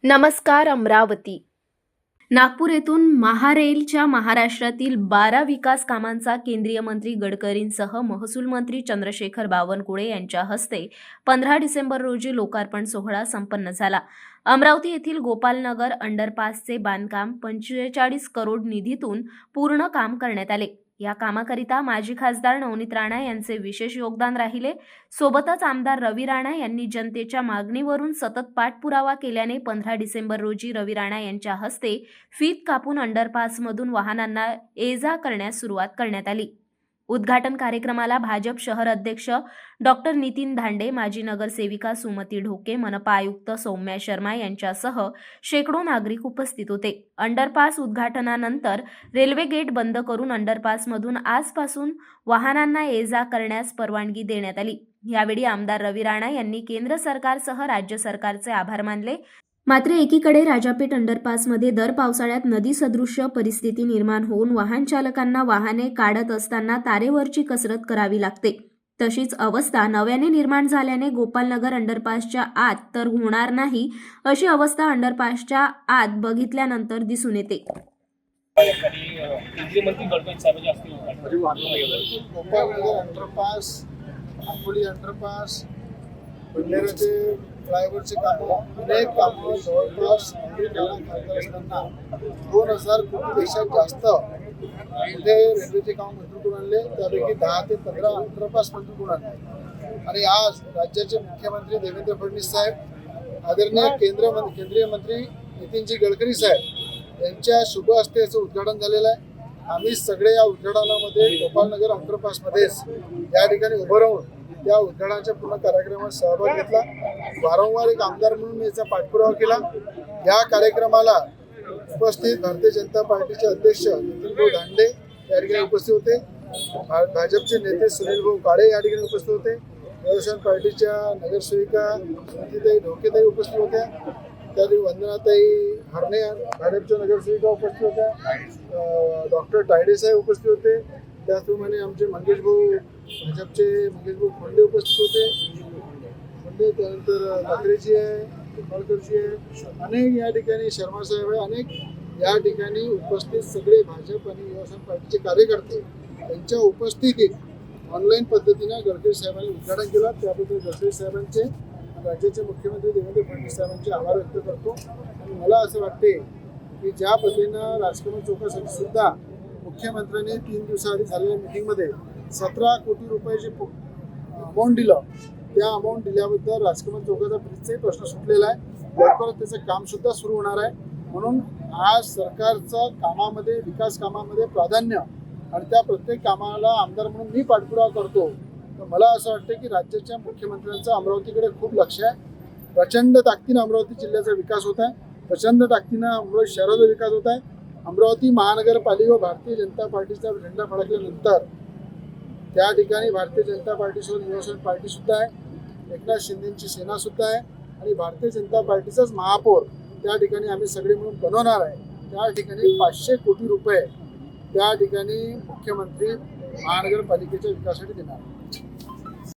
नमस्कार अमरावती. नागपूर येथून महारेलच्या महाराष्ट्रातील 12 विकास कामांचा केंद्रीय मंत्री गडकरींसह महसूल मंत्री चंद्रशेखर बावनकुळे यांच्या हस्ते 15 डिसेंबर रोजी लोकार्पण सोहळा संपन्न झाला. अमरावती येथील गोपालनगर अंडरपासचे बांधकाम 45 करोड निधीतून पूर्ण काम करण्यात आले. या कामाकरिता माजी खासदार नवनीत राणा यांचे विशेष योगदान राहिले. सोबतच आमदार रवी राणा यांनी जनतेच्या मागणीवरून सतत पाठपुरावा केल्याने 15 डिसेंबर रोजी रवी राणा यांच्या हस्ते फीत कापून अंडरपासमधून वाहनांना ये-जा करण्यास सुरुवात करण्यात आली. उद्घाटन कार्यक्रमाला भाजप शहर अध्यक्ष डॉक्टर नितीन धांडे, माजी नगरसेविका सुमती ढोके, मनपा आयुक्त सौम्या शर्मा यांच्यासह शेकडो नागरिक उपस्थित होते. अंडरपास उद्घाटनानंतर रेल्वे गेट बंद करून अंडरपासमधून आजपासून वाहनांना ये-जा करण्यास परवानगी देण्यात आली. यावेळी आमदार रवी राणा यांनी केंद्र सरकारसह राज्य सरकारचे आभार मानले. मात्र एकीकडे राजापेठ अंडरपासमध्ये दर पावसाळ्यात नदी सदृश्य परिस्थिती निर्माण होऊन वाहन चालकांना वाहने काढत असताना तारेवरची कसरत करावी लागते. तशीच अवस्था नव्याने निर्माण झाल्याने गोपालनगर अंडरपासच्या आत तर होणार नाही अशी अवस्था अंडरपासच्या आत बघितल्यानंतर दिसून येते. गोपालनगर अंडरपास, आंबोली अंडरपास, बंडेराचे फ्लायओव्हरचे कामं, अनेक कामं जवळपास खासदार असताना 2000 कोटीपेक्षा जास्त म्हणजे रेल्वेचे काम मंजूर करून आणले. त्यापैकी 10 ते 15 अंडरपास मंजूर करून आणले. आणि आज राज्याचे मुख्यमंत्री देवेंद्र फडणवीस साहेब, आदरणीय केंद्रीय मंत्री नितीनजी गडकरी साहेब यांच्या शुभ हस्ते याचं उद्घाटन झालेलं आहे. आम्ही सगळे या उद्घाटनामध्ये गोपालनगर अंडरपासमध्येच या ठिकाणी उभं राहून त्या उद्घाटनाच्या पूर्ण कार्यक्रमात सहभाग घेतला. वारंवार एक आमदार म्हणून मी याचा पाठपुरावा केला. या कार्यक्रमाला उपस्थित भारतीय जनता पार्टीचे अध्यक्ष नितीनभाऊ धांडे या ठिकाणी उपस्थित होते. भाजपचे नेते सुनीलभाऊ काळे या ठिकाणी उपस्थित होते. शिवसेना पार्टीच्या नगरसेविका सुमतीताई ढोकेताई उपस्थित होत्या. त्यावेळी वंदनाताई हरणे भाजपच्या नगरसेविका उपस्थित होत्या. डॉक्टर तायडे साहेब उपस्थित होते. त्याचप्रमाणे आमचे भाजपचे मंगेशभाऊ खोंडे उपस्थित होते. त्यानंतर ठाकरेजी आहे, निंबाळकरजी आहे, अनेक या ठिकाणी शर्मा साहेब आहे, अनेक या ठिकाणी उपस्थित सगळे भाजप आणि शिवसेना पार्टीचे कार्यकर्ते यांच्या उपस्थितीत ऑनलाईन पद्धतीने गडकरी साहेबांनी उद्घाटन केलं. त्याबद्दल गडकरी साहेबांचे राज्याचे मुख्यमंत्री देवेंद्र फडणवीस साहेबांचे आभार व्यक्त करतो. आणि मला असं वाटते की ज्या पद्धतीनं राजकमल चौकासाठी सुद्धा मुख्यमंत्र्यांनी 3 दिवसाआधी झालेल्या मिटिंगमध्ये 17 कोटी रुपयाचे अमाऊंट दिलं. त्या अमाऊंट दिल्याबद्दल राजकमल चौकाचा ब्रिजचाही प्रश्न सुटलेला आहे. लवकरच त्याचं काम सुद्धा सुरू होणार आहे. म्हणून आज सरकारचं कामामध्ये, विकास कामामध्ये प्राधान्य आणि त्या प्रत्येक कामाला आमदार म्हणून मी पाठपुरावा करतो. तर मला असं वाटतं की राज्याच्या मुख्यमंत्र्यांचं अमरावतीकडे खूप लक्ष आहे. प्रचंड ताकदीनं अमरावती जिल्ह्याचा विकास होत आहे. प्रचंड ताकदीनं अमरावती शहराचा विकास होत आहे. अमरावती महानगरपालिका व भारतीय जनता पार्टीचा झेंडा फडकल्यानंतर त्या ठिकाणी भारतीय जनता पार्टीसोबत शिवसेना पार्टीसुद्धा आहे, एकनाथ शिंदेची सेनासुद्धा आहे आणि भारतीय जनता पार्टीचाच महापौर त्या ठिकाणी आम्ही सगळे म्हणून बनवणार आहे. त्या ठिकाणी 500 कोटी रुपये त्या ठिकाणी मुख्यमंत्री महानगरपालिकेच्या विकासासाठी देणार.